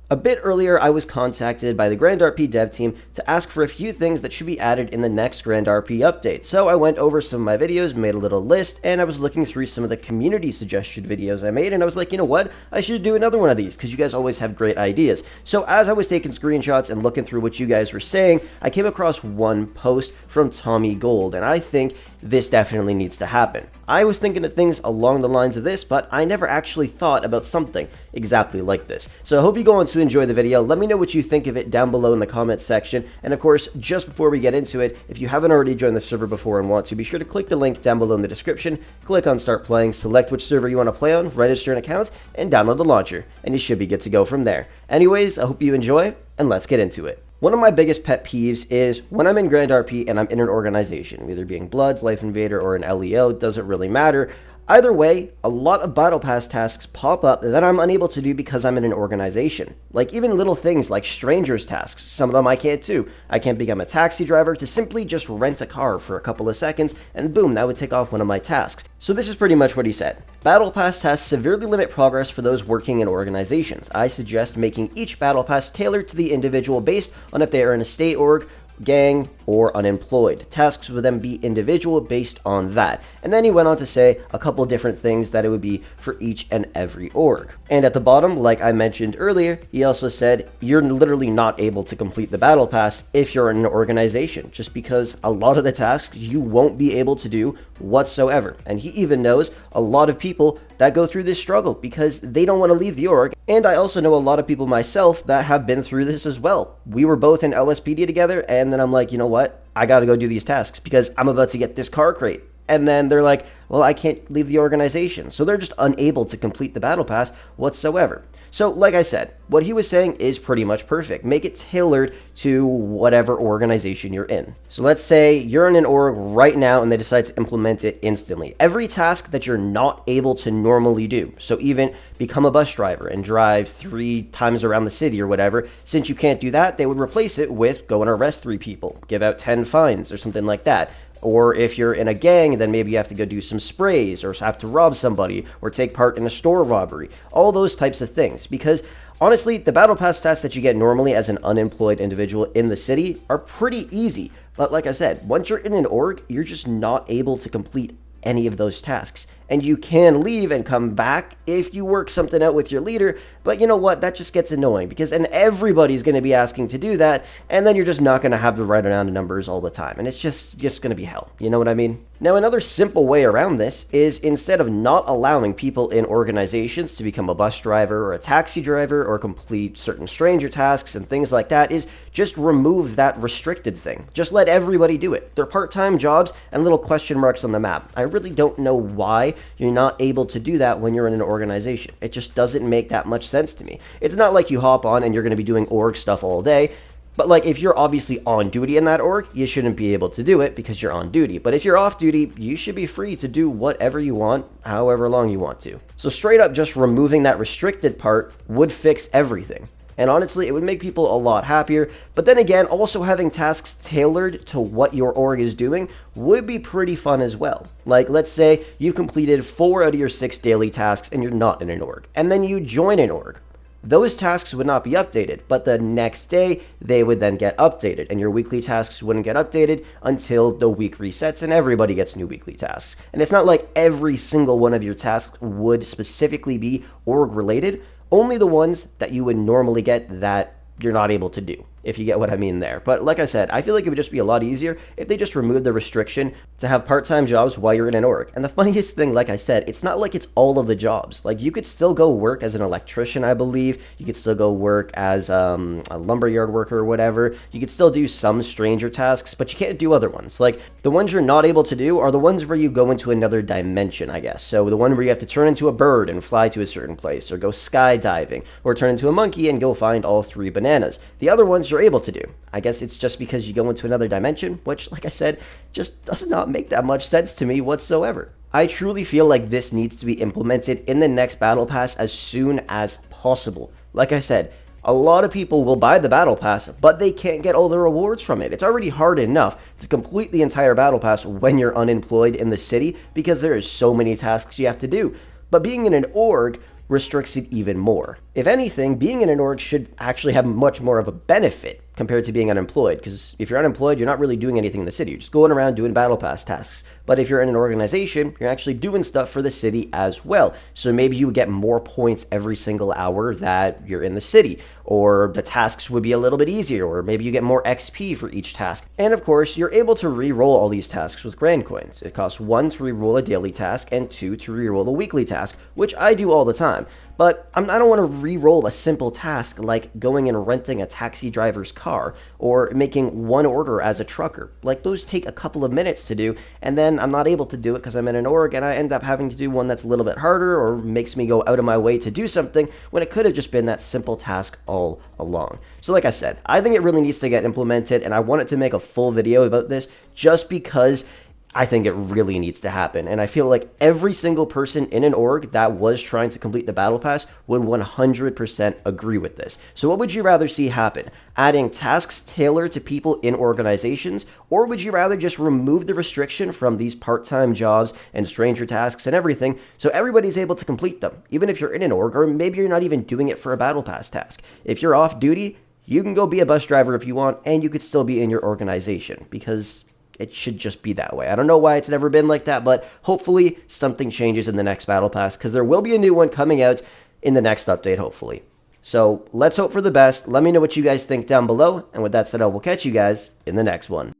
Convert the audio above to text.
A bit earlier, I was contacted by the Grand RP dev team to ask for a few things that should be added in the next Grand RP update. So I went over some of my videos, made a little list, and I was looking through some of the community suggested videos I made, and I was like, you know what? I should do another one of these because you guys always have great ideas. So as I was taking screenshots and looking through what you guys were saying, I came across one post from Tommy Gold, and I think this definitely needs to happen. I was thinking of things along the lines of this, but I never actually thought about something exactly like this. So I hope you go on to enjoy the video. Let me know what you think of it down below in the comments section. And of course, just before we get into it, if you haven't already joined the server before and want to, be sure to click the link down below in the description, click on Start Playing, select which server you want to play on, register an account, and download the launcher, and you should be good to go from there. Anyways, I hope you enjoy, and let's get into it. One of my biggest pet peeves is when I'm in Grand RP and I'm in an organization, either being Bloods, Life Invader, or an LEO, doesn't really matter. Either way, a lot of Battle Pass tasks pop up that I'm unable to do because I'm in an organization. Like even little things like strangers tasks, some of them I can't do. I can't become a taxi driver to simply just rent a car for a couple of seconds, and boom, that would take off one of my tasks. So this is pretty much what he said. Battle Pass tasks severely limit progress for those working in organizations. I suggest making each Battle Pass tailored to the individual based on if they are in a state org, gang, or unemployed. Tasks would then be individual based on that. And then he went on to say a couple different things that it would be for each and every org. And at the bottom, like I mentioned earlier, he also said you're literally not able to complete the Battle Pass if you're in an organization, just because a lot of the tasks you won't be able to do whatsoever. And he even knows a lot of people that go through this struggle because they don't want to leave the org. And I also know a lot of people myself that have been through this as well. We were both in LSPD together, and then I'm like, you know what? I gotta go do these tasks because I'm about to get this car crate. And then they're like, well, I can't leave the organization. So they're just unable to complete the Battle Pass whatsoever. So like I said, what he was saying is pretty much perfect. Make it tailored to whatever organization you're in. So let's say you're in an org right now and they decide to implement it instantly. Every task that you're not able to normally do, so even become a bus driver and drive 3 times around the city or whatever, since you can't do that, they would replace it with go and arrest 3 people, give out 10 fines or something like that. Or if you're in a gang, then maybe you have to go do some sprays or have to rob somebody or take part in a store robbery. All those types of things. Because honestly, the Battle Pass tasks that you get normally as an unemployed individual in the city are pretty easy. But like I said, once you're in an org, you're just not able to complete any of those tasks. And you can leave and come back if you work something out with your leader, but you know what, that just gets annoying because then everybody's going to be asking to do that, and then you're just not going to have the right amount of numbers all the time, and it's just going to be hell, you know what I mean? Now another simple way around this is instead of not allowing people in organizations to become a bus driver or a taxi driver or complete certain stranger tasks and things like that, is just remove that restricted thing. Just let everybody do it. They're part-time jobs and little question marks on the map. I really don't know why you're not able to do that when you're in an organization. It just doesn't make that much sense to me. It's not like you hop on and you're going to be doing org stuff all day, but like if you're obviously on duty in that org, you shouldn't be able to do it because you're on duty. But if you're off duty, you should be free to do whatever you want, however long you want to. So straight up just removing that restricted part would fix everything. And honestly, it would make people a lot happier. But then again, also having tasks tailored to what your org is doing would be pretty fun as well. Like, let's say you completed 4 out of your 6 daily tasks and you're not in an org. And then you join an org. Those tasks would not be updated, but the next day they would then get updated, and your weekly tasks wouldn't get updated until the week resets and everybody gets new weekly tasks. And it's not like every single one of your tasks would specifically be org related, only the ones that you would normally get that you're not able to do, if you get what I mean there. But like I said, I feel like it would just be a lot easier if they just removed the restriction to have part-time jobs while you're in an org. And the funniest thing, like I said, it's not like it's all of the jobs. Like you could still go work as an electrician, I believe. You could still go work as a lumberyard worker or whatever. You could still do some stranger tasks, but you can't do other ones. Like the ones you're not able to do are the ones where you go into another dimension, I guess. So the one where you have to turn into a bird and fly to a certain place, or go skydiving, or turn into a monkey and go find all 3 bananas. The other ones you're able to do. I guess it's just because you go into another dimension, which, like I said, just does not make that much sense to me whatsoever. I truly feel like this needs to be implemented in the next Battle Pass as soon as possible. Like I said, a lot of people will buy the Battle Pass, but they can't get all the rewards from it. It's already hard enough to complete the entire Battle Pass when you're unemployed in the city because there is so many tasks you have to do. But being in an org, restricts it even more. If anything, being in an org should actually have much more of a benefit compared to being unemployed, because if you're unemployed, you're not really doing anything in the city. You're just going around doing battle pass tasks. But if you're in an organization, you're actually doing stuff for the city as well. So maybe you would get more points every single hour that you're in the city, or the tasks would be a little bit easier, or maybe you get more XP for each task. And of course, you're able to re-roll all these tasks with Grand Coins. It costs 1 to re-roll a daily task and 2 to re-roll a weekly task, which I do all the time. But I don't want to re-roll a simple task like going and renting a taxi driver's car or making one order as a trucker. Like, those take a couple of minutes to do, and then I'm not able to do it because I'm in an org, and I end up having to do one that's a little bit harder or makes me go out of my way to do something when it could have just been that simple task all along. So like I said, I think it really needs to get implemented, and I wanted to make a full video about this just because I think it really needs to happen. And I feel like every single person in an org that was trying to complete the Battle Pass would 100% agree with this. So what would you rather see happen? Adding tasks tailored to people in organizations? Or would you rather just remove the restriction from these part-time jobs and stranger tasks and everything so everybody's able to complete them? Even if you're in an org, or maybe you're not even doing it for a Battle Pass task. If you're off duty, you can go be a bus driver if you want, and you could still be in your organization, because it should just be that way. I don't know why it's never been like that, but hopefully something changes in the next Battle Pass, because there will be a new one coming out in the next update, hopefully. So let's hope for the best. Let me know what you guys think down below, and with that said, I will catch you guys in the next one.